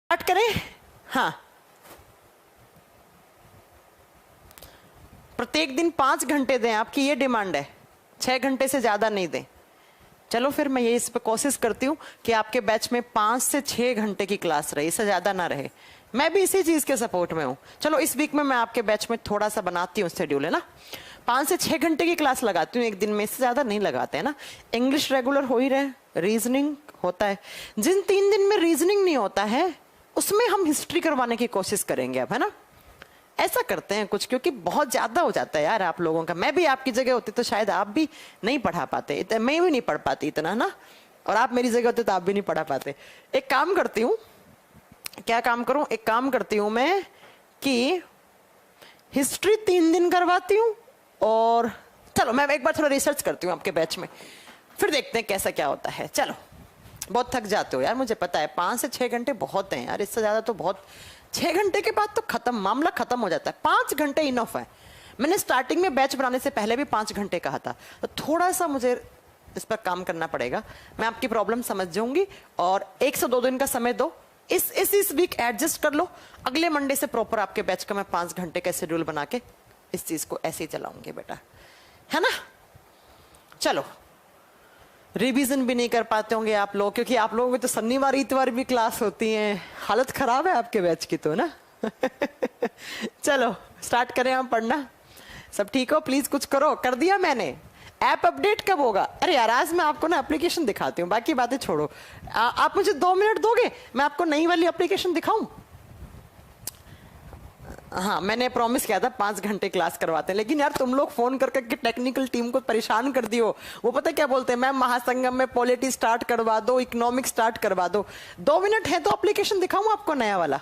Start करें। हाँ, प्रत्येक दिन 5 घंटे दें, आपकी ये डिमांड है, 6 घंटे से ज्यादा नहीं दें। चलो फिर मैं ये इस पर कोशिश करती हूँ कि आपके बैच में 5 से 6 घंटे की क्लास रहे, इससे ज्यादा ना रहे। मैं भी इसी चीज के सपोर्ट में हूँ। चलो इस वीक में मैं आपके बैच में थोड़ा सा बनाती हूँ शेड्यूल, है ना। 5 से 6 घंटे की क्लास लगाती हूँ एक दिन में, इससे ज्यादा नहीं लगाते, है ना। इंग्लिश रेगुलर हो ही रहे, रीजनिंग होता है। जिन 3 दिन में रीजनिंग नहीं होता है उसमें हम हिस्ट्री करवाने की कोशिश करेंगे अब, है ना। ऐसा करते हैं कुछ, क्योंकि बहुत ज्यादा हो जाता है यार आप लोगों का। मैं भी आपकी जगह होती तो शायद आप भी नहीं पढ़ा पाते, मैं भी नहीं पढ़ पाती इतना ना, और आप मेरी जगह होते तो आप भी नहीं पढ़ा पाते। एक काम करती हूँ, क्या काम करूं, एक काम करती हूं मैं कि हिस्ट्री 3 दिन करवाती हूँ, और चलो मैं एक बार थोड़ा रिसर्च करती हूँ आपके बैच में, फिर देखते हैं कैसा क्या होता है। चलो, बहुत थक जाते हो यार, मुझे पता है। 5 से 6 घंटे बहुत हैं यार, इससे ज्यादा तो बहुत। 6 घंटे के बाद तो खत्म, मामला खत्म हो जाता है। 5 घंटे इनफ है। मैंने स्टार्टिंग में बैच बनाने से पहले भी 5 घंटे कहा था, तो थोड़ा सा मुझे इस पर काम करना पड़ेगा। मैं आपकी प्रॉब्लम समझ जाऊंगी, और 1 से 2 दिन का समय दो। इस वीक एडजस्ट कर लो। अगले मंडे से प्रॉपर आपके बैच का मैं 5 घंटे का शेड्यूल बना के इस चीज को ऐसे ही चलाऊंगी बेटा, है ना। चलो, रिवीजन भी नहीं कर पाते होंगे आप लोग, क्योंकि आप लोगों की तो शनिवार इतवार भी क्लास होती है। हालत खराब है आपके बैच की तो ना। चलो स्टार्ट करें हम पढ़ना। सब ठीक हो, प्लीज कुछ करो। कर दिया मैंने। ऐप अपडेट कब होगा? अरे यार आज मैं आपको ना एप्लीकेशन दिखाती हूँ, बाकी बातें छोड़ो। आप मुझे 2 मिनट दोगे, मैं आपको नई वाली एप्लीकेशन दिखाऊं। हाँ, मैंने प्रॉमिस किया था 5 घंटे क्लास करवाते हैं, लेकिन यार तुम लोग फोन कर करके टेक्निकल टीम को परेशान कर दियो। वो पता क्या बोलते हैं, मैम महासंगम में पॉलिटी स्टार्ट करवा दो, इकोनॉमिक्स स्टार्ट करवा दो। 2 मिनट है तो एप्लीकेशन दिखाऊं आपको नया वाला?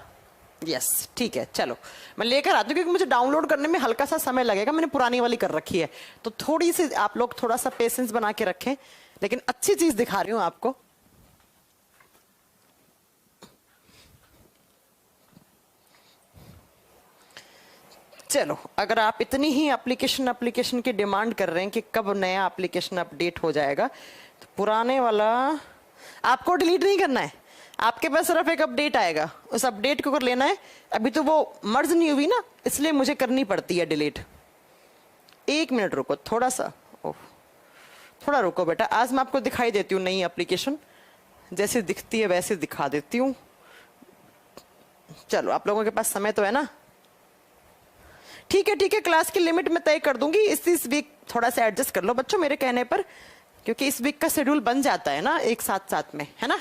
यस ठीक है, चलो मैं लेकर आती हूँ, क्योंकि मुझे डाउनलोड करने में हल्का सा समय लगेगा। मैंने पुरानी वाली कर रखी है, तो थोड़ी सी आप लोग थोड़ा सा पेशेंस बना के रखें, लेकिन अच्छी चीज दिखा रही हूँ आपको। चलो, अगर आप इतनी ही एप्लीकेशन की डिमांड कर रहे हैं कि कब नया एप्लीकेशन अपडेट हो जाएगा, तो पुराने वाला आपको डिलीट नहीं करना है। आपके पास सिर्फ एक अपडेट आएगा, उस अपडेट को कर लेना है। अभी तो वो मर्ज नहीं हुई ना, इसलिए मुझे करनी पड़ती है डिलीट। 1 मिनट रुको, थोड़ा सा थोड़ा रुको बेटा। आज मैं आपको दिखाई देती हूँ नई एप्लीकेशन, जैसे दिखती है वैसे दिखा देती हूँ। चलो, आप लोगों के पास समय तो है ना। ठीक है, क्लास की लिमिट मैं तय कर दूंगी। इस वीक थोड़ा सा एडजस्ट कर लो बच्चों मेरे कहने पर, क्योंकि इस वीक का शेड्यूल बन जाता है ना एक साथ में, है ना।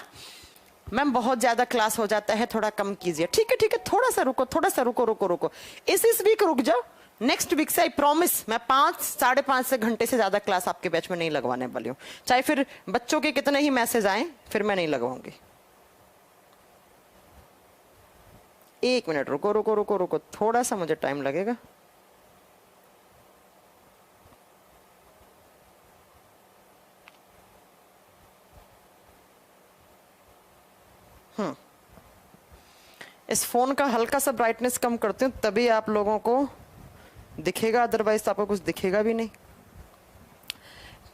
मैम बहुत ज्यादा क्लास हो जाता है, थोड़ा कम कीजिए। ठीक है, थोड़ा सा रुको। इस वीक रुक जाओ। नेक्स्ट वीक से आई प्रॉमिस मैं 5 साढ़े 5 से घंटे से ज्यादा क्लास आपके बैच में नहीं लगवाने वाली हूँ। चाहे फिर बच्चों के कितने ही मैसेज आए, फिर मैं नहीं लगवाऊंगी। 1 मिनट रुको, थोड़ा सा मुझे टाइम लगेगा। इस फोन का हल्का सा ब्राइटनेस कम करती हूँ, तभी आप लोगों को दिखेगा, अदरवाइज तो आपको कुछ दिखेगा भी नहीं।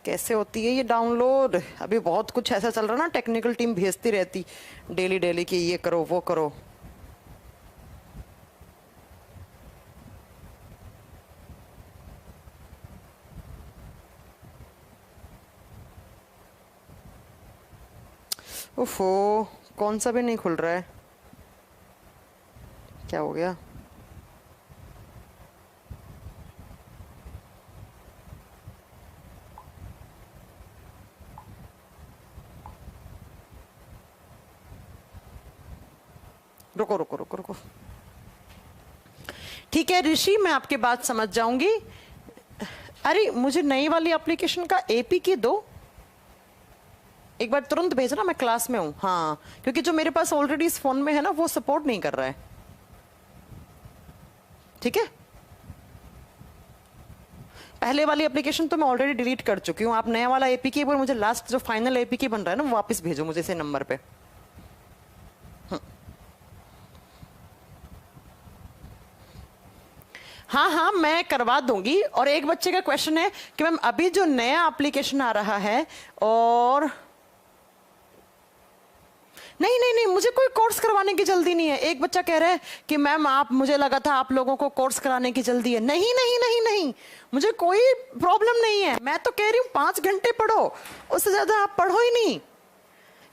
कैसे होती है ये डाउनलोड? अभी बहुत कुछ ऐसा चल रहा ना, टेक्निकल टीम भेजती रहती डेली कि ये करो वो करो। ओफो, कौन सा भी नहीं खुल रहा है, क्या हो गया? रुको। ठीक है ऋषि, मैं आपकी बात समझ जाऊंगी। अरे मुझे नई वाली एप्लीकेशन का एपी की दो, एक बार तुरंत भेजना, मैं क्लास में हूं। हाँ, क्योंकि जो मेरे पास ऑलरेडी इस फोन में है ना, वो सपोर्ट नहीं कर रहा है। ठीक है, पहले वाली एप्लीकेशन तो मैं ऑलरेडी डिलीट कर चुकी हूँ। आप नया वाला एपीके पर मुझे लास्ट जो फाइनल एपीके बन रहा है ना, वो वापस भेजो मुझे इसे नंबर पे। हाँ, मैं करवा दूंगी। और एक बच्चे का क्वेश्चन है कि मैम अभी जो नया एप्लीकेशन आ रहा है, और नहीं नहीं नहीं, मुझे कोई कोर्स करवाने की जल्दी नहीं है। एक बच्चा कह रहा है कि मैम आप, मुझे लगा था आप लोगों को कोर्स कराने की जल्दी है। नहीं नहीं नहीं नहीं, मुझे कोई प्रॉब्लम नहीं है। मैं तो कह रही हूँ 5 घंटे पढ़ो, उससे ज्यादा आप पढ़ो ही नहीं।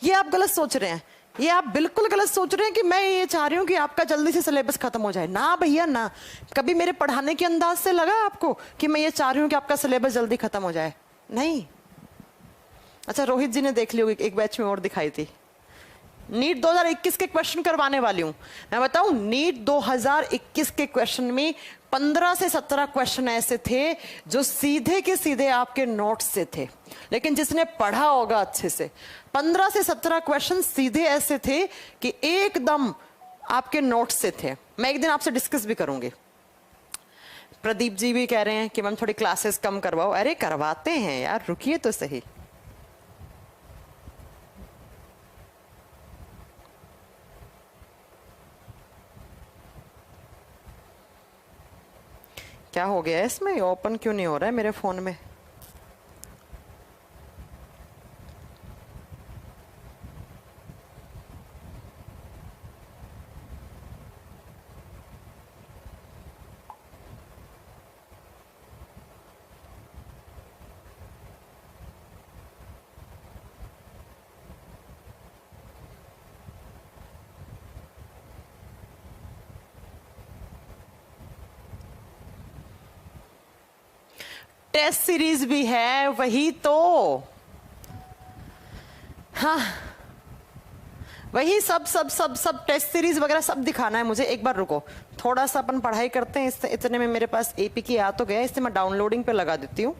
ये आप गलत सोच रहे हैं, ये आप बिल्कुल गलत सोच रहे हैं कि मैं ये चाह रही हूँ कि आपका जल्दी से सिलेबस खत्म हो जाए। ना भैया ना, कभी मेरे पढ़ाने के अंदाज से लगा आपको कि मैं ये चाह रही हूँ कि आपका सिलेबस जल्दी खत्म हो जाए? नहीं। अच्छा, रोहित जी ने देख ली होगी, एक बैच में और दिखाई थी। नीट 2021 के क्वेश्चन करवाने वाली हूं मैं। बताऊं, नीट 2021 के क्वेश्चन में 15 से 17 क्वेश्चन ऐसे थे जो सीधे के सीधे आपके नोट्स से थे। लेकिन जिसने पढ़ा होगा अच्छे से, 15 से 17 क्वेश्चन सीधे ऐसे थे कि एकदम आपके नोट्स से थे। मैं एक दिन आपसे डिस्कस भी करूंगी। प्रदीप जी भी कह रहे हैं कि मैम थोड़ी क्लासेस कम करवाओ। अरे करवाते हैं यार, रुकिए तो सही। क्या हो गया है इसमें? ओपन क्यों नहीं हो रहा है मेरे फोन में? टेस्ट सीरीज भी है, वही तो। हाँ, वही सब सब सब सब टेस्ट सीरीज वगैरह सब दिखाना है मुझे। एक बार रुको, थोड़ा सा अपन पढ़ाई करते हैं। इतने में मेरे पास एपी की आ तो गया, इससे मैं डाउनलोडिंग पे लगा देती हूँ।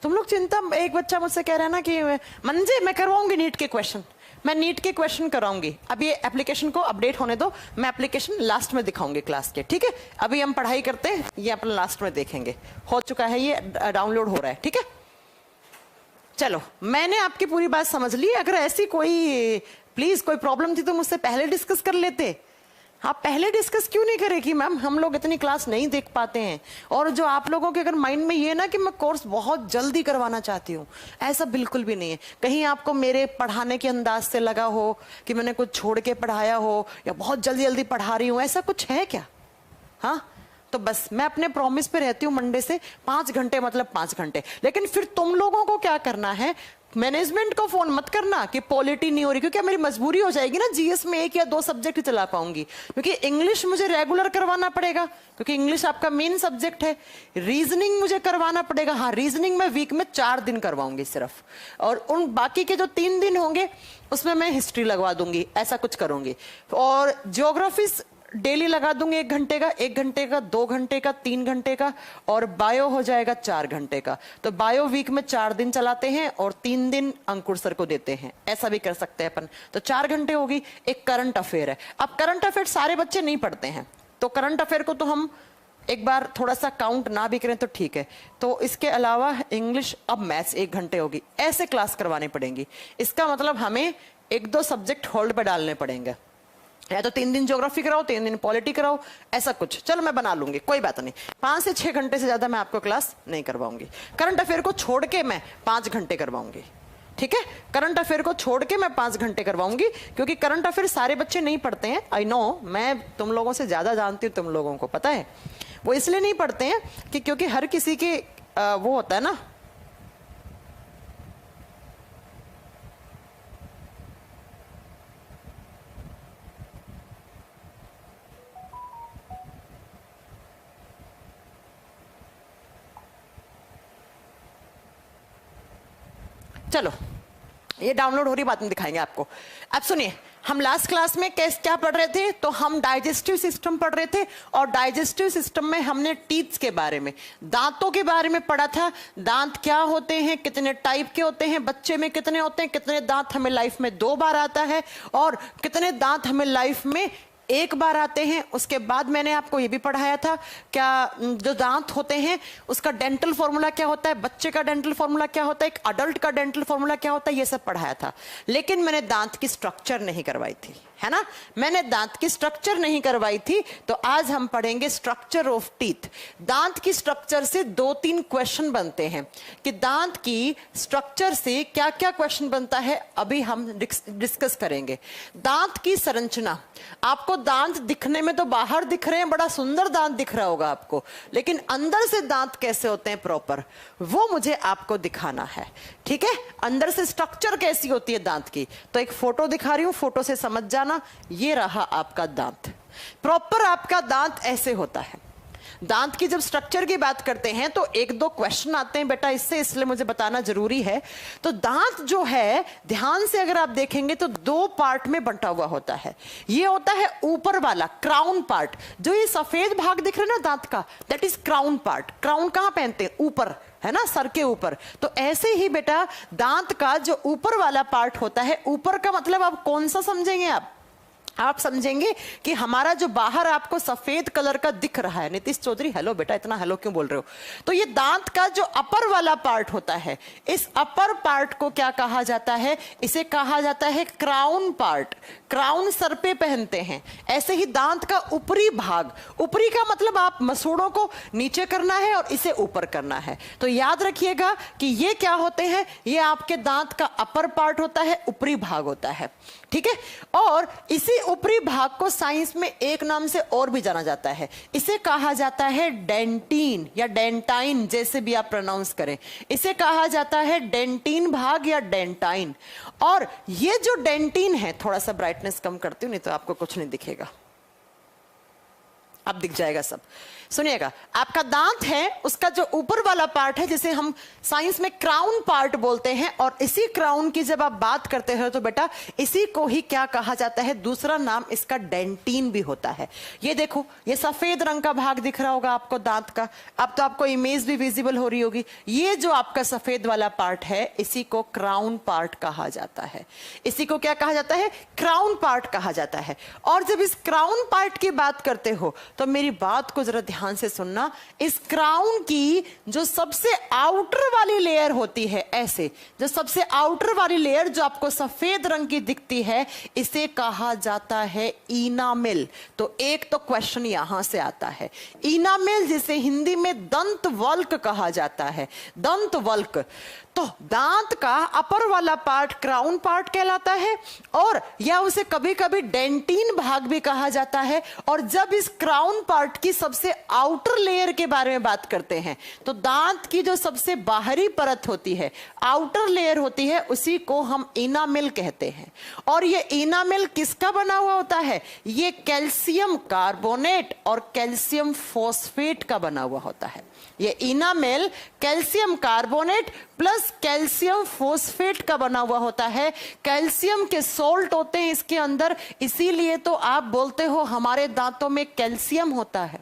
तुम लोग चिंता, एक बच्चा मुझसे कह रहा है ना कि मंजे मैं करवाऊंगी नीट के क्वेश्चन, मैं नीट के क्वेश्चन कराऊंगी। अब ये एप्लीकेशन को अपडेट होने दो, मैं एप्लीकेशन लास्ट में दिखाऊंगी क्लास के, ठीक है? अभी हम पढ़ाई करते हैं, ये अपन लास्ट में देखेंगे। हो चुका है, ये डाउनलोड हो रहा है, ठीक है? चलो, मैंने आपकी पूरी बात समझ ली। अगर ऐसी कोई प्लीज कोई प्रॉब्लम थी तो मुझसे पहले डिस्कस कर लेते। आप पहले डिस्कस क्यों नहीं करें कि मैम हम लोग इतनी क्लास नहीं देख पाते हैं? और जो आप लोगों के अगर माइंड में ये ना कि मैं कोर्स बहुत जल्दी करवाना चाहती हूँ, ऐसा बिल्कुल भी नहीं है। कहीं आपको मेरे पढ़ाने के अंदाज से लगा हो कि मैंने कुछ छोड़ के पढ़ाया हो या बहुत जल्दी जल्दी पढ़ा रही हूँ, ऐसा कुछ है क्या? हाँ, तो बस मैं अपने प्रॉमिस पे रहती हूँ मंडे से। 5 घंटे मतलब 5 घंटे। लेकिन फिर तुम लोगों को क्या करना है, मैनेजमेंट को फोन मत करना कि पॉलिटी नहीं हो रही, क्योंकि मेरी मजबूरी हो जाएगी ना, जीएस में 1 या 2 सब्जेक्ट ही चला पाऊंगी, क्योंकि इंग्लिश मुझे रेगुलर करवाना पड़ेगा, क्योंकि इंग्लिश आपका मेन सब्जेक्ट है। रीजनिंग मुझे करवाना पड़ेगा। हाँ, रीजनिंग मैं वीक में 4 दिन करवाऊंगी सिर्फ, और उन बाकी के जो 3 दिन होंगे उसमें मैं हिस्ट्री लगवा दूंगी, ऐसा कुछ करूंगी। और ज्योग्राफी डेली लगा दूंगी 1 घंटे का, 1 घंटे का, 2 घंटे का, 3 घंटे का, और बायो हो जाएगा 4 घंटे का। तो बायो वीक में 4 दिन चलाते हैं और 3 दिन अंकुर सर को देते हैं, ऐसा भी कर सकते हैं अपन। तो 4 घंटे होगी। एक करंट अफेयर है। अब करंट अफेयर सारे बच्चे नहीं पढ़ते हैं, तो करंट अफेयर को तो हम एक बार थोड़ा सा काउंट ना भी करें तो ठीक है। तो इसके अलावा इंग्लिश, अब मैथ्स 1 घंटे होगी। ऐसे क्लास करवानी पड़ेंगी। इसका मतलब हमें 1-2 सब्जेक्ट होल्ड पे डालने पड़ेंगे, या तो 3 दिन ज्योग्राफी कराओ, 3 दिन पॉलिटी कराओ, ऐसा कुछ। चलो मैं बना लूंगी, कोई बात नहीं। 5 से 6 घंटे से ज्यादा मैं आपको क्लास नहीं करवाऊंगी। करंट अफेयर को छोड़ के मैं 5 घंटे करवाऊंगी, ठीक है? करंट अफेयर को छोड़ के मैं 5 घंटे करवाऊंगी, क्योंकि करंट अफेयर सारे बच्चे नहीं पढ़ते हैं। आई नो, मैं तुम लोगों से ज्यादा जानती हूँ, तुम लोगों को पता है। वो इसलिए नहीं पढ़ते हैं कि क्योंकि हर किसी के वो होता है ना, चलो ये डाउनलोड हो रही बात में दिखाएंगे आपको। अब सुनिए, हम लास्ट क्लास में क्या पढ़ रहे थे? तो हम डाइजेस्टिव सिस्टम पढ़ रहे थे, और डाइजेस्टिव सिस्टम में हमने टीथ्स के बारे में, दांतों के बारे में पढ़ा था। दांत क्या होते हैं, कितने टाइप के होते हैं, बच्चे में कितने होते हैं, कितने दांत हमें लाइफ में 2 बार आता है, और कितने दांत हमें लाइफ में एक बार आते हैं। उसके बाद मैंने आपको ये भी पढ़ाया था क्या, जो दांत होते हैं उसका डेंटल फॉर्मूला क्या होता है, बच्चे का डेंटल फॉर्मूला क्या होता है, एक अडल्ट का डेंटल फॉर्मूला क्या होता है, ये सब पढ़ाया था। लेकिन मैंने दांत की स्ट्रक्चर नहीं करवाई थी, है ना, मैंने दांत की स्ट्रक्चर नहीं करवाई थी। तो आज हम पढ़ेंगे स्ट्रक्चर ऑफ टीथ। दांत की स्ट्रक्चर से 2-3 क्वेश्चन बनते हैं कि दांत की स्ट्रक्चर से क्या क्या क्वेश्चन बनता है, अभी हम डिस्कस करेंगे। दांत की संरचना, आपको दांत दिखने में तो बाहर दिख रहे हैं, बड़ा सुंदर दांत दिख रहा होगा आपको, लेकिन अंदर से दांत कैसे होते हैं प्रॉपर, वो मुझे आपको दिखाना है। ठीक है, अंदर से स्ट्रक्चर कैसी होती है दांत की। तो एक फोटो दिखा रही हूं, फोटो से समझ जाना। ये रहा आपका दांत, प्रॉपर आपका दांत ऐसे होता है। दांत की जब स्ट्रक्चर की बात करते हैं तो 1-2 क्वेश्चन आते हैं बेटा इससे, इसलिए मुझे बताना जरूरी है। तो दांत जो है, ध्यान से अगर आप देखेंगे तो 2 पार्ट में बंटा हुआ होता है। ये होता है ऊपर वाला क्राउन पार्ट, जो ये सफेद भाग दिख रहा है ना दांत का, that is crown part. Crown कहां पहनते हैं, ऊपर, है ना, सर के ऊपर। तो ऐसे ही बेटा दांत का जो ऊपर वाला पार्ट होता है, ऊपर का मतलब आप कौन सा समझेंगे, आप समझेंगे कि हमारा जो बाहर आपको सफेद कलर का दिख रहा है। नीतीश चौधरी हेलो बेटा, इतना हेलो क्यों बोल रहे हो। तो ये दांत का जो अपर वाला पार्ट होता है, इस अपर पार्ट को क्या कहा जाता है, इसे कहा जाता है क्राउन पार्ट। क्राउन सर पे पहनते हैं। ऐसे ही दांत का ऊपरी भाग, ऊपरी का मतलब आप मसूड़ों को नीचे करना है और इसे ऊपर करना है। तो याद रखिएगा कि ये क्या होते हैं, ये आपके दांत का अपर पार्ट होता है, ऊपरी भाग होता है। ठीक है, और इसी ऊपरी भाग को साइंस में एक नाम से और भी जाना जाता है, इसे कहा जाता है डेंटिन या डेंटाइन, जैसे भी आप प्रोनाउंस करें, इसे कहा जाता है डेंटिन भाग या डेंटाइन। और ये जो डेंटिन है, थोड़ा सा ब्राइटनेस कम करती हूं नहीं तो आपको कुछ नहीं दिखेगा, अब दिख जाएगा सब। सुनिएगा, आपका दांत है, उसका जो ऊपर वाला पार्ट है, जिसे हम साइंस में क्राउन पार्ट बोलते हैं, और इसी क्राउन की जब आप बात करते हो तो बेटा इसी को ही क्या कहा जाता है, दूसरा नाम इसका डेंटिन भी होता है। ये देखो, ये सफेद रंग का भाग दिख रहा होगा आपको दांत का, अब तो आपको इमेज भी विजिबल हो रही होगी। ये जो आपका सफेद वाला पार्ट है, इसी को क्राउन पार्ट कहा जाता है। इसी को क्या कहा जाता है, क्राउन पार्ट कहा जाता है। और जब इस क्राउन पार्ट की बात करते हो तो मेरी बात को जरा ध्यान से सुनना। इस क्राउन की जो सबसे आउटर वाली लेयर होती है, ऐसे जो सबसे आउटर वाली लेयर जो आपको सफेद रंग की दिखती है, इसे कहा जाता है इनामेल। तो एक तो क्वेश्चन यहां से आता है, इनामेल जिसे हिंदी में दंत वल्क कहा जाता है, दंत वल्क। तो दांत का अपर वाला पार्ट क्राउन पार्ट कहलाता है, और या उसे कभी कभी डेंटिन भाग भी कहा जाता है। और जब इस क्राउन पार्ट की सबसे आउटर लेयर के बारे में बात करते हैं, तो दांत की जो सबसे बाहरी परत होती है, आउटर लेयर होती है, उसी को हम इनामेल कहते हैं। और ये इनामेल किसका बना हुआ होता है, ये कैल्शियम कार्बोनेट और कैल्शियम फॉस्फेट का बना हुआ होता है। ये enamel calcium carbonate plus calcium phosphate का बना हुआ होता है। कैल्शियम के सोल्ट होते हैं इसके अंदर, इसीलिए तो आप बोलते हो हमारे दांतों में कैल्शियम होता है।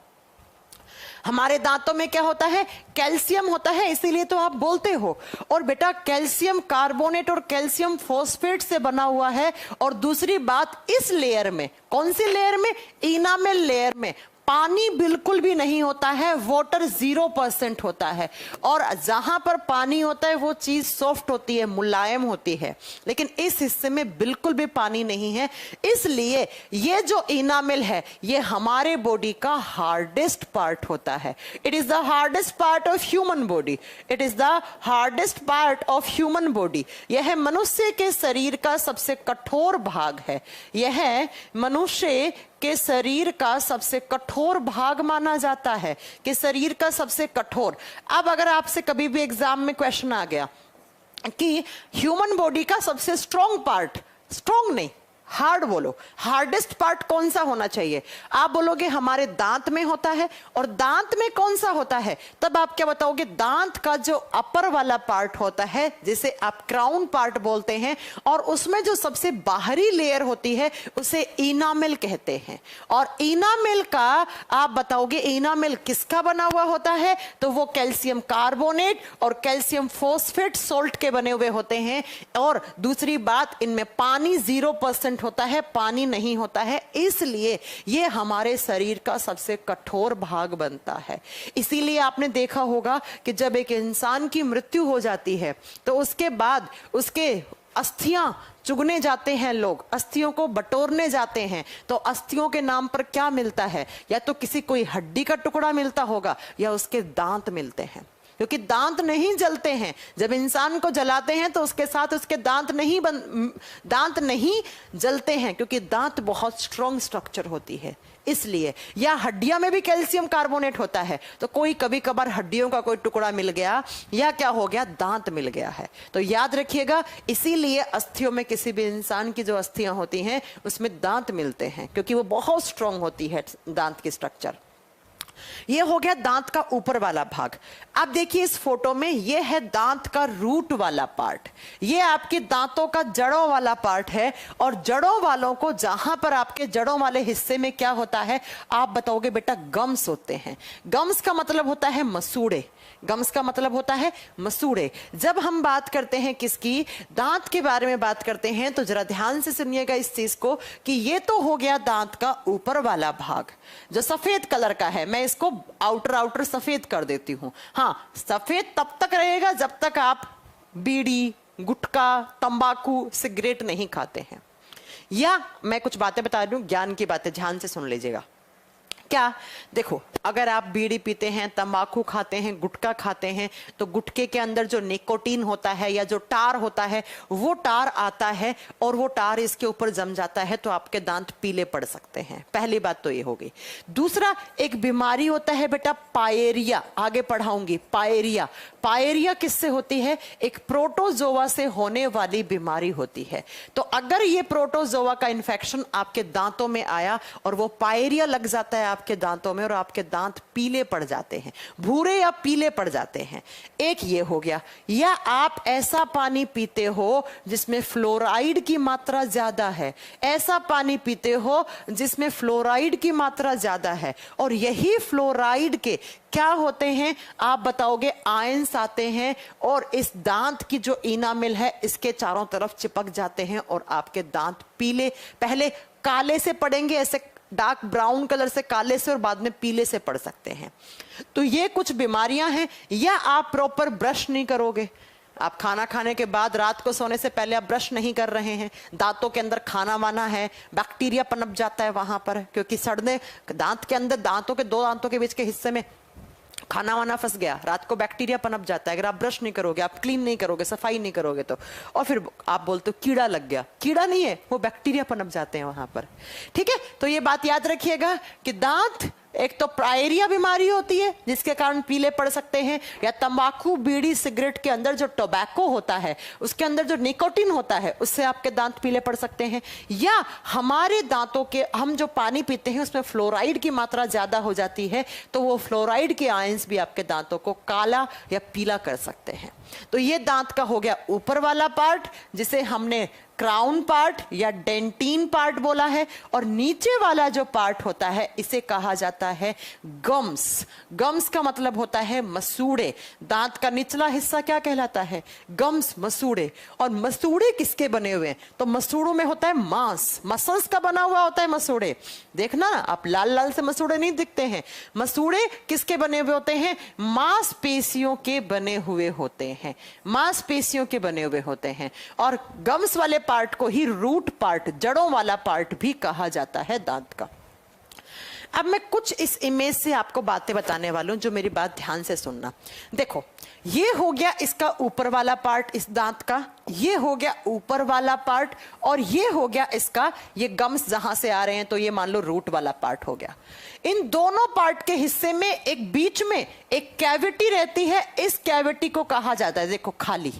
हमारे दांतों में क्या होता है, कैल्शियम होता है, इसीलिए तो आप बोलते हो। और बेटा कैल्शियम कार्बोनेट और कैल्शियम फॉस्फेट से बना हुआ है। और दूसरी बात, इस लेयर में, कौन सी लेयर में, इनामेल लेयर में पानी बिल्कुल भी नहीं होता है, वाटर 0% होता है। और जहां पर पानी होता है वो चीज सॉफ्ट होती है, मुलायम होती है, लेकिन इस हिस्से में बिल्कुल भी पानी नहीं है। इसलिए ये जो इनामेल है, ये हमारे बॉडी का हार्डेस्ट पार्ट होता है। It is the hardest part of human body, it is the hardest part of human body. यह मनुष्य के शरीर का सबसे कठोर भाग है, यह मनुष्य के शरीर का सबसे कठोर भाग माना जाता है, कि शरीर का सबसे कठोर। अब अगर आपसे कभी भी एग्जाम में क्वेश्चन आ गया कि ह्यूमन बॉडी का सबसे स्ट्रॉन्ग पार्ट, स्ट्रॉन्ग नहीं हार्ड बोलो, हार्डेस्ट पार्ट कौन सा होना चाहिए, आप बोलोगे हमारे दांत में होता है। और दांत में कौन सा होता है, तब आप क्या बताओगे, दांत का जो अपर वाला पार्ट होता है, जिसे आप क्राउन पार्ट बोलते हैं, और उसमें जो सबसे बाहरी लेयर होती है उसे इनामेल कहते हैं। और इनामेल का आप बताओगे इनामेल किसका बना हुआ होता है, तो वो कैल्शियम कार्बोनेट और कैल्शियम फॉस्फेट सोल्ट के बने हुए होते हैं। और दूसरी बात, इनमें पानी 0% कार्बोनेट होता है, पानी नहीं होता है, इसलिए ये हमारे शरीर का सबसे कठोर भाग बनता है। इसीलिए आपने देखा होगा कि जब एक इंसान की मृत्यु हो जाती है तो उसके बाद उसके अस्थियां चुगने जाते हैं, लोग अस्थियों को बटोरने जाते हैं, तो अस्थियों के नाम पर क्या मिलता है? या तो किसी कोई हड्डी का टुकड़ा मिलता होगा या उसके दांत मिलते हैं, क्योंकि दांत नहीं जलते हैं। जब इंसान को जलाते हैं तो उसके साथ उसके दांत नहीं जलते हैं, क्योंकि दांत बहुत स्ट्रॉन्ग स्ट्रक्चर होती है इसलिए। या हड्डियों में भी कैल्शियम कार्बोनेट होता है, तो कोई कभी कभार हड्डियों का कोई टुकड़ा मिल गया या क्या हो गया, दांत मिल गया है, तो याद रखिएगा। इसीलिए अस्थियों में, किसी भी इंसान की जो अस्थियां होती हैं उसमें दांत मिलते हैं, क्योंकि वो बहुत स्ट्रॉन्ग होती है दांत की स्ट्रक्चर। ये हो गया दांत का ऊपर वाला भाग। अब देखिए इस फोटो में, ये है दांत का रूट वाला पार्ट, ये आपके दांतों का जड़ों वाला पार्ट है। और जड़ों वालों को, जहां पर आपके जड़ों वाले हिस्से में क्या होता है, आप बताओगे बेटा गम्स होते हैं। गम्स का मतलब होता है मसूड़े, गम्स का मतलब होता है मसूड़े। जब हम बात करते हैं किसकी, दांत के बारे में बात करते हैं, तो जरा ध्यान से सुनिएगा इस चीज को कि ये तो हो गया दांत का ऊपर वाला भाग जो सफेद कलर का है। मैं इसको आउटर सफेद कर देती हूं। हाँ, सफेद तब तक रहेगा जब तक आप बीड़ी, गुटखा, तंबाकू, सिगरेट नहीं खाते हैं। या मैं कुछ बातें बता रही हूं, ज्ञान की बातें, ध्यान से सुन लीजिएगा। क्या, देखो, अगर आप बीड़ी पीते हैं, तंबाकू खाते हैं, गुटखा खाते हैं, तो गुटखे के अंदर जो निकोटीन होता है या जो टार होता है, वो टार आता है और वो टार इसके ऊपर जम जाता है, तो आपके दांत पीले पड़ सकते हैं। पहली बात तो ये हो गई। दूसरा, एक बीमारी होता है बेटा पायरिया, आगे पढ़ाऊंगी। पायरिया, पायरिया किससे होती है? एक प्रोटोजोआ से होने वाली बीमारी होती है। तो अगर ये प्रोटोजोआ का इन्फेक्शन आपके दांतों में आया और वो पायरिया लग जाता है आपके दांतों में, और आपके दांत पीले पड़ जाते हैं, भूरे या पीले पड़ जाते हैं। एक ये हो गया। या आप ऐसा पानी पीते हो जिसमें फ्लोराइड की मात्रा ज्यादा है, ऐसा पानी पीते हो जिसमें फ्लोराइड की मात्रा ज्यादा है, और यही फ्लोराइड के क्या होते हैं आप बताओगे? आयंस आते हैं और इस दांत की जो इनामिल है इसके चारों तरफ चिपक जाते हैं और आपके दांत पीले, पहले काले से पड़ेंगे, ऐसे डार्क ब्राउन कलर से काले से, और बाद में पीले से पड़ सकते हैं। तो ये कुछ बीमारियां हैं। या आप प्रॉपर ब्रश नहीं करोगे, आप खाना खाने के बाद रात को सोने से पहले आप ब्रश नहीं कर रहे हैं, दांतों के अंदर खाना वाना है, बैक्टीरिया पनप जाता है वहां पर, क्योंकि सड़ने दांत के अंदर, दांतों के दो दांतों के बीच के हिस्से में खाना वाना फंस गया, रात को बैक्टीरिया पनप जाता है। अगर आप ब्रश नहीं करोगे, आप क्लीन नहीं करोगे, सफाई नहीं करोगे तो, और फिर आप बोलते हो कीड़ा लग गया, कीड़ा नहीं है, वो बैक्टीरिया पनप जाते हैं वहां पर। ठीक है, तो ये बात याद रखिएगा कि दांत, एक तो पायरिया बीमारी होती है जिसके कारण पीले पड़ सकते हैं, या तंबाकू, बीड़ी, सिगरेट के अंदर जो टोबैको होता है उसके अंदर जो निकोटीन होता है उससे आपके दांत पीले पड़ सकते हैं। या हमारे दांतों के, हम जो पानी पीते हैं उसमें फ्लोराइड की मात्रा ज्यादा हो जाती है, तो वो फ्लोराइड के आयंस भी आपके दांतों को काला या पीला कर सकते हैं। तो ये दांत का हो गया ऊपर वाला पार्ट जिसे हमने क्राउन पार्ट या डेंटिन पार्ट बोला है, और नीचे वाला जो पार्ट होता है इसे कहा जाता है गम्स। गम्स का मतलब होता है मसूड़े। दांत का निचला हिस्सा क्या कहलाता है? गम्स, मसूड़े। और मसूड़े किसके बने हुए हैं? तो मसूड़ों में होता है मांस, मसल्स का बना हुआ होता है मसूड़े। देखना, आप लाल लाल से मसूड़े नहीं दिखते हैं। मसूड़े किसके बने हुए होते हैं? मांसपेशियों के बने हुए होते हैं, मांसपेशियों के बने हुए होते हैं। और गम्स वाले पार्ट को ही रूट पार्ट, जड़ों वाला पार्ट भी कहा जाता है दांत का। अब मैं कुछ इस इमेज से आपको बातें बताने वाला हूं, जो मेरी बात ध्यान से सुनना। देखो, ये हो गया इसका ऊपर वाला पार्ट इस दांत का, ये हो गया ऊपर वाला पार्ट, और ये हो गया इसका, ये गम्स जहां से आ रहे हैं तो ये मान लो रूट वाला पार्ट हो गया। इन दोनों पार्ट के हिस्से में एक बीच में एक कैविटी रहती है, इस कैविटी को कहा जाता है, देखो खाली,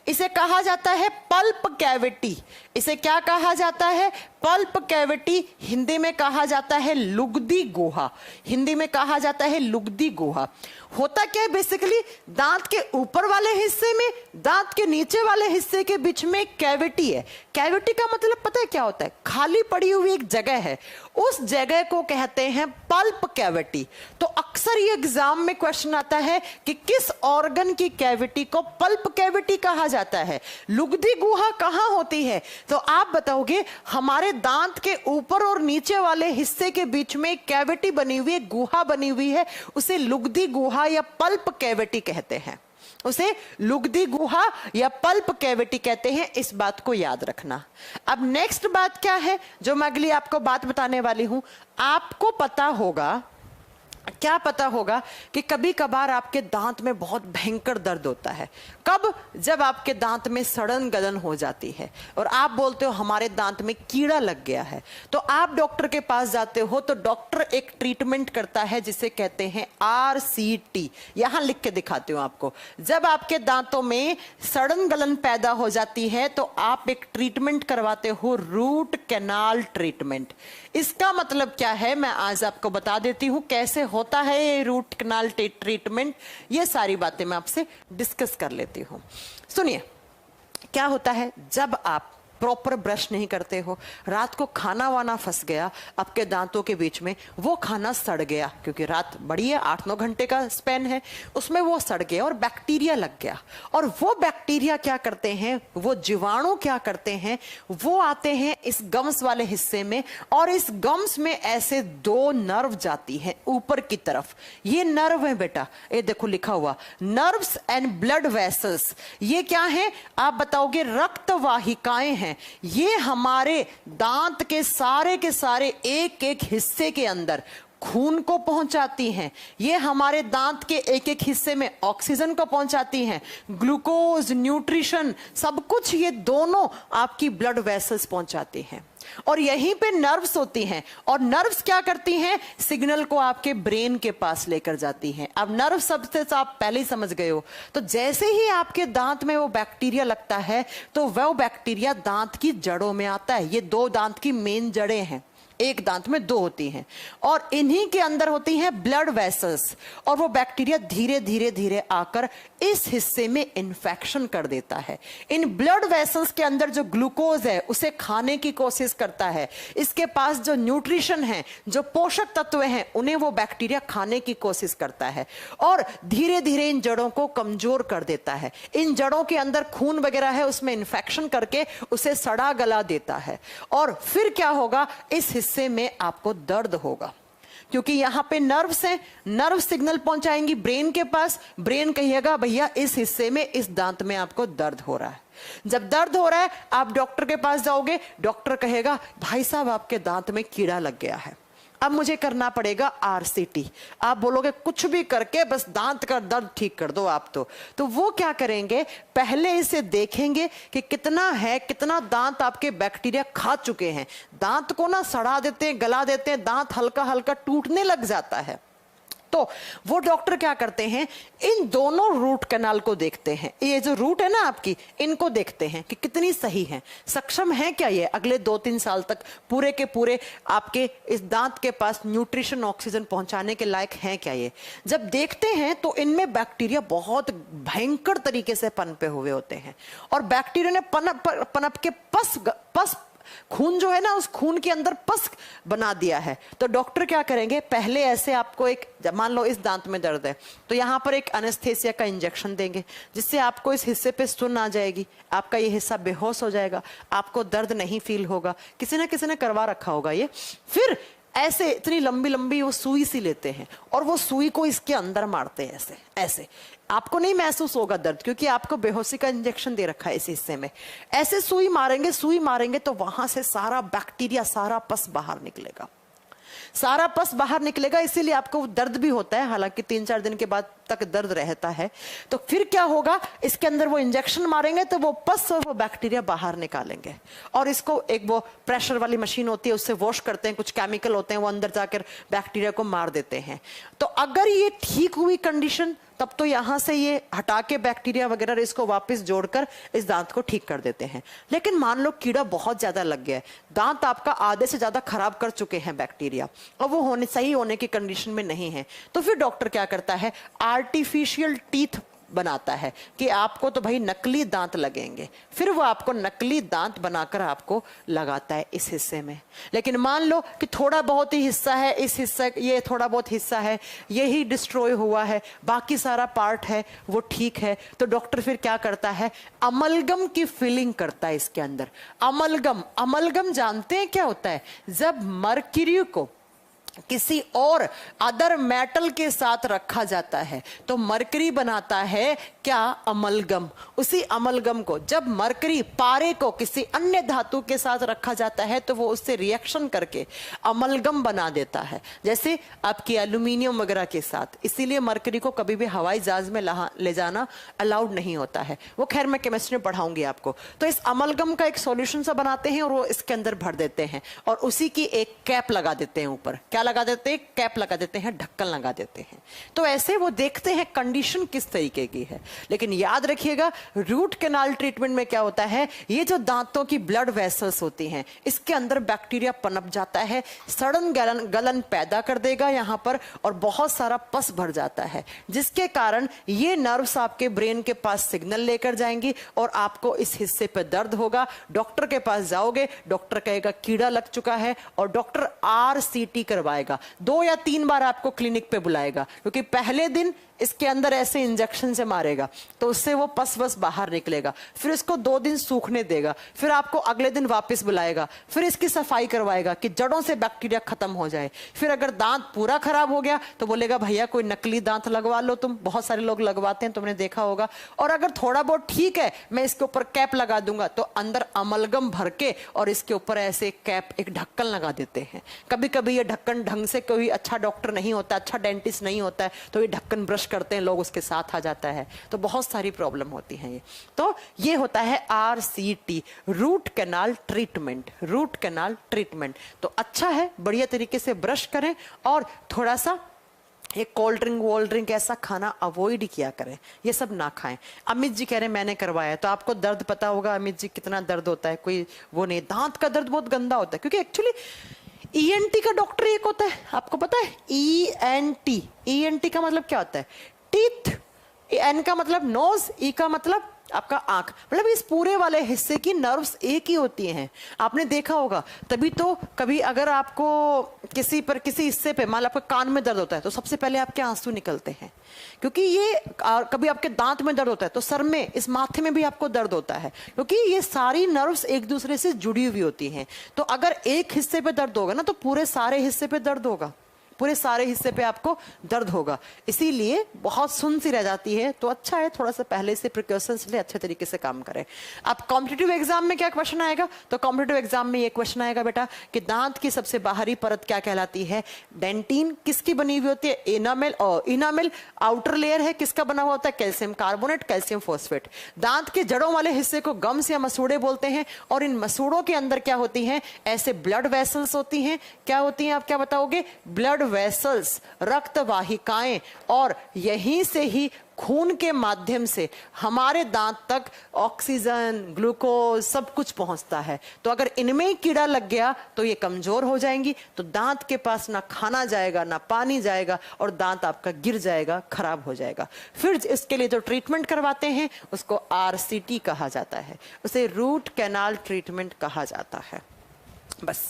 इसे कहा जाता है पल्प कैविटी। इसे क्या कहा जाता है? Pulp cavity. हिंदी में कहा जाता है लुगदी गुहा, हिंदी में कहा जाता है लुगदी गुहा। होता क्या है बेसिकली, दांत के ऊपर वाले हिस्से में, दांत के नीचे वाले हिस्से के बीच में एक कैविटी है। कैविटी का मतलब पता है क्या होता है, खाली पड़ी हुई एक जगह है, उस जगह को कहते हैं पल्प कैविटी। तो अक्सर ये एग्जाम में क्वेश्चन आता है कि किस ऑर्गन की कैविटी को पल्प कैविटी कहा जाता है, लुगदी गुहा कहां होती है? तो आप बताओगे हमारे दांत के ऊपर और नीचे वाले हिस्से के बीच में एक कैविटी बनी हुई है, गुहा बनी हुई है, उसे लुगदी गुहा या पल्प कैविटी कहते हैं। उसे लुगदी गुहा या पल्प कैविटी कहते हैं, इस बात को याद रखना। अब नेक्स्ट बात क्या है जो मैं अगली आपको बात बताने वाली हूं, आपको पता होगा, क्या पता होगा कि कभी कभार आपके दांत में बहुत भयंकर दर्द होता है। कब? जब आपके दांत में सड़न गलन हो जाती है और आप बोलते हो हमारे दांत में कीड़ा लग गया है। तो आप डॉक्टर के पास जाते हो तो डॉक्टर एक ट्रीटमेंट करता है जिसे कहते हैं RCT। यहां लिख के दिखाती हूं आपको। जब आपके दांतों में सड़न गलन पैदा हो जाती है तो आप एक ट्रीटमेंट करवाते हो, रूट कैनाल ट्रीटमेंट। इसका मतलब क्या है मैं आज आपको बता देती हूं कैसे होता है ये रूट कैनाल ट्रीटमेंट। ये सारी बातें मैं आपसे डिस्कस कर लेती हूं। सुनिए, क्या होता है जब आप प्रॉपर ब्रश नहीं करते हो, रात को खाना वाना फंस गया आपके दांतों के बीच में, वो खाना सड़ गया क्योंकि रात बड़ी है, 8-9 घंटे का स्पेन है, उसमें वो सड़ गया और बैक्टीरिया लग गया। और वो बैक्टीरिया क्या करते हैं, वो जीवाणु क्या करते हैं, वो आते हैं इस गम्स वाले हिस्से में और इस गम्स में ऐसे 2 नर्व जाती हैं ऊपर की तरफ। ये नर्व है बेटा, ये देखो लिखा हुआ नर्व्स एंड ब्लड वेसल्स। ये क्या है आप बताओगे? रक्त वाहिकाएं हैं। ये हमारे दांत के सारे एक एक हिस्से के अंदर खून को पहुंचाती हैं। ये हमारे दांत के एक एक हिस्से में ऑक्सीजन को पहुंचाती हैं, ग्लूकोज, न्यूट्रिशन, सब कुछ ये दोनों आपकी ब्लड वेसल्स पहुंचाती हैं। और यहीं पे नर्व्स होती हैं और नर्व्स क्या करती हैं, सिग्नल को आपके ब्रेन के पास लेकर जाती हैं। अब नर्व सबसे आप पहले ही समझ गए हो। तो जैसे ही आपके दांत में वो बैक्टीरिया लगता है तो वह बैक्टीरिया दांत की जड़ों में आता है। ये 2 दांत की मेन जड़ें हैं, एक दांत में 2 होती हैं और इन्हीं के अंदर होती हैं ब्लड वेसल्स। और वो बैक्टीरिया धीरे धीरे धीरे आकर इस हिस्से में इन्फेक्शन कर देता है। इन ब्लड वेसल्स के अंदर जो ग्लूकोज है उसे खाने की कोशिश करता है। इसके पास जो न्यूट्रिशन है, जो पोषक तत्व हैं, उन्हें वो बैक्टीरिया खाने की कोशिश करता है और धीरे धीरे इन जड़ों को कमजोर कर देता है। इन जड़ों के अंदर खून वगैरह है, उसमें इन्फेक्शन करके उसे सड़ा गला देता है। और फिर क्या होगा, इस हिस्से में आपको दर्द होगा क्योंकि यहां पे नर्व्स हैं, नर्व सिग्नल पहुंचाएंगी ब्रेन के पास, ब्रेन कहिएगा भैया इस हिस्से में, इस दांत में आपको दर्द हो रहा है। जब दर्द हो रहा है आप डॉक्टर के पास जाओगे, डॉक्टर कहेगा भाई साहब आपके दांत में कीड़ा लग गया है, अब मुझे करना पड़ेगा RCT। आप बोलोगे कुछ भी करके बस दांत का दर्द ठीक कर दो आप। तो वो क्या करेंगे, पहले इसे देखेंगे कि कितना है, कितना दांत आपके बैक्टीरिया खा चुके हैं। दांत को ना सड़ा देते हैं, गला देते हैं, दांत हल्का हल्का टूटने लग जाता है। तो वो डॉक्टर क्या करते हैं, इन दोनों रूट कैनाल को देखते हैं। ये जो रूट है ना आपकी, इनको देखते हैं कि कितनी सही है, सक्षम है क्या ये अगले 2-3 साल तक पूरे के पूरे आपके इस दांत के पास न्यूट्रिशन, ऑक्सीजन पहुंचाने के लायक हैं क्या ये। जब देखते हैं तो इनमें बैक्टीरिया बहुत भयंकर तरीके से पनपे हुए होते हैं और बैक्टीरिया ने पनप के पस खून जो है ना, उस खून के अंदर पस बना दिया है। तो डॉक्टर क्या करेंगे, पहले ऐसे आपको एक, मान लो इस दांत में दर्द है तो यहां पर एक एनेस्थेसिया का इंजेक्शन देंगे जिससे आपको इस हिस्से पे सुन आ जाएगी, आपका ये हिस्सा बेहोश हो जाएगा, आपको दर्द नहीं फील होगा। किसी ना किसी ने करवा रखा होगा ये। फिर ऐसे इतनी लंबी लंबी वो सुई सी लेते हैं और वो सुई को इसके अंदर मारते हैं ऐसे ऐसे। आपको नहीं महसूस होगा दर्द क्योंकि आपको बेहोशी का इंजेक्शन दे रखा है इस हिस्से में। ऐसे सुई मारेंगे तो वहां से सारा बैक्टीरिया, सारा पस बाहर निकलेगा, सारा पस बाहर निकलेगा। इसीलिए आपको दर्द भी होता है, हालांकि 3-4 दिन के बाद तक दर्द रहता है। तो फिर क्या होगा, इसके अंदर वो इंजेक्शन मारेंगे तो वो पस और वो बैक्टीरिया बाहर निकालेंगे और इसको एक वो प्रेशर वाली मशीन होती है उससे वॉश करते हैं, कुछ केमिकल होते हैं वो अंदर जाकर बैक्टीरिया को मार देते हैं। तो अगर ये ठीक हुई कंडीशन तब तो यहां से ये हटा के बैक्टीरिया वगैरह इसको वापस जोड़कर इस दांत को ठीक कर देते हैं। लेकिन मान लो कीड़ा बहुत ज्यादा लग गया है, दांत आपका आधे से ज्यादा खराब कर चुके हैं बैक्टीरिया, और वो सही होने की कंडीशन में नहीं है, तो फिर डॉक्टर क्या करता है, आर्टिफिशियल टीथ बनाता है कि आपको तो भाई नकली दांत लगेंगे। फिर वो आपको नकली दांत बनाकर आपको लगाता है इस हिस्से में। लेकिन मान लो कि थोड़ा बहुत ही हिस्सा है, इस हिस्सा, ये थोड़ा बहुत हिस्सा है, यही डिस्ट्रॉय हुआ है, बाकी सारा पार्ट है वो ठीक है, तो डॉक्टर फिर क्या करता है, अमलगम की फिलिंग करता है इसके अंदर। अमलगम जानते हैं क्या होता है? जब मर्क्यूरी को किसी और अदर मेटल के साथ रखा जाता है तो मरकरी बनाता है क्या, अमलगम। उसी अमलगम को जब मरकरी पारे को किसी अन्य धातु के साथ रखा जाता है तो वो उससे रिएक्शन करके अमलगम बना देता है, जैसे आपकी एल्यूमिनियम वगैरह के साथ। इसीलिए मरकरी को कभी भी हवाई जहाज में ले जाना अलाउड नहीं होता है, वो खैर मैं केमिस्ट्री में पढ़ाऊंगी आपको। तो इस अमलगम का एक सॉल्यूशन सा बनाते हैं और वो इसके अंदर भर देते हैं और उसी की एक कैप लगा देते हैं ऊपर। क्या लगा देते हैं? कैप लगा देते हैं, ढक्कन लगा देते हैं। तो ऐसे वो देखते हैं कंडीशन किस तरीके की है। लेकिन याद रखिएगा, रूट कैनाल ट्रीटमेंट में क्या होता है, ये जो दांतों की ब्लड वेसल्स होती हैं इसके अंदर बैक्टीरिया पनप जाता है, सड़न गलन पैदा कर देगा यहां पर, और बहुत सारा पस भर जाता है, जिसके कारण ये नर्व्स आपके ब्रेन के पास सिग्नल लेकर जाएंगी और आपको इस हिस्से पर दर्द होगा। डॉक्टर के पास जाओगे, डॉक्टर कहेगा कीड़ा लग चुका है और डॉक्टर RCT करवाएगा। 2 या 3 बार आपको क्लिनिक पे बुलाएगा, क्योंकि पहले दिन इसके अंदर ऐसे इंजेक्शन से मारेगा तो उससे वो पस वस बाहर निकलेगा, फिर इसको 2 दिन सूखने देगा, फिर आपको अगले दिन वापस बुलाएगा, फिर इसकी सफाई करवाएगा कि जड़ों से बैक्टीरिया खत्म हो जाए। फिर अगर दांत पूरा खराब हो गया तो बोलेगा भैया कोई नकली दांत लगवा लो तुम, बहुत सारे लोग लगवाते हैं, तुमने देखा होगा। और अगर थोड़ा बहुत ठीक है, मैं इसके ऊपर कैप लगा दूंगा, तो अंदर अमलगम भर के और इसके ऊपर ऐसे कैप, एक ढक्कन लगा देते हैं। कभी कभी ये ढक्कन ढंग से कोई अच्छा डॉक्टर नहीं होता, अच्छा डेंटिस्ट नहीं होता है, तो ये ढक्कन ब्रश करते हैं लोग, उसके साथ आ जाता है, तो बहुत सारी प्रॉब्लम होती है ये। तो ये होता है RCT, root canal treatment. Root canal treatment तो अच्छा है, बढ़िया तरीके से ब्रश करें और थोड़ा सा ये कोल्ड ड्रिंक वोल्ड ड्रिंक ऐसा खाना अवॉइड किया करें, ये सब ना खाएं। अमित जी कह रहे हैं मैंने करवाया, तो आपको दर्द पता होगा अमित जी कितना दर्द होता है, कोई वो नहीं। दांत का दर्द बहुत गंदा होता है, क्योंकि एक्चुअली ENT का डॉक्टर एक होता है, आपको पता है? ENT का मतलब क्या होता है? टीथ। N का मतलब नोज, E का मतलब आपका आंख, मतलब इस पूरे वाले हिस्से की नर्व्स एक ही होती हैं। आपने देखा होगा, तभी तो कभी अगर आपको किसी हिस्से पे, मान लो आपके कान में दर्द होता है तो सबसे पहले आपके आंसू निकलते हैं, क्योंकि ये कभी आपके दांत में दर्द होता है तो सर में, इस माथे में भी आपको दर्द होता है, क्योंकि ये सारी नर्व्स एक दूसरे से जुड़ी हुई होती हैं। तो अगर एक हिस्से पे दर्द होगा ना तो पूरे सारे हिस्से पे दर्द होगा, पूरे सारे हिस्से पे आपको दर्द होगा, इसीलिए बहुत सुन सी रह जाती है। तो अच्छा है थोड़ा सा पहले से प्रिकॉशंस ले, अच्छे तरीके से काम करें। अब कॉम्पिटिटिव एग्जाम में क्या क्वेश्चन आएगा, तो कॉम्पिटिटिव एग्जाम में ये क्वेश्चन आएगा बेटा कि दांत की सबसे बाहरी परत क्या कहलाती है? डेंटिन। किसकी बनी हुई होती है? इनामेल। और इनामेल आउटर लेयर है, किसका बना हुआ होता है? Calcium carbonate, calcium phosphate. दांत के जड़ों वाले हिस्से को गम्स या मसूड़े बोलते हैं, और इन मसूड़ों के अंदर क्या होती हैं? ऐसे ब्लड वेसल्स होती हैं। क्या होती हैं, आप क्या बताओगे? ब्लड वेसल्स, रक्त वाहिकाएं, और यहीं से ही खून के माध्यम से हमारे दांत तक ऑक्सीजन, ग्लूकोज सब कुछ पहुंचता है। तो अगर इनमें कीड़ा लग गया तो ये कमजोर हो जाएंगी, तो दांत के पास ना खाना जाएगा ना पानी जाएगा, और दांत आपका गिर जाएगा, खराब हो जाएगा। फिर इसके लिए जो ट्रीटमेंट करवाते हैं उसको RCT कहा जाता है, उसे रूट कैनाल ट्रीटमेंट कहा जाता है। बस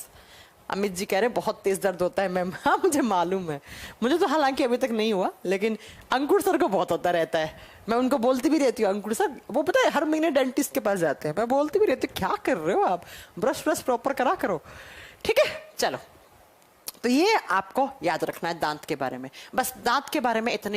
अमित जी कह रहे हैं बहुत तेज दर्द होता है मैम। हाँ मुझे मालूम है, मुझे तो हालांकि अभी तक नहीं हुआ, लेकिन अंकुर सर को बहुत होता रहता है। मैं उनको बोलती भी रहती हूँ, अंकुर सर, वो पता है हर महीने डेंटिस्ट के पास जाते हैं, मैं बोलती भी रहती हूँ क्या कर रहे हो आप, ब्रश प्रॉपर करा करो। ठीक है चलो, तो ये आपको याद रखना है दांत के बारे में। बस दांत के बारे में इतने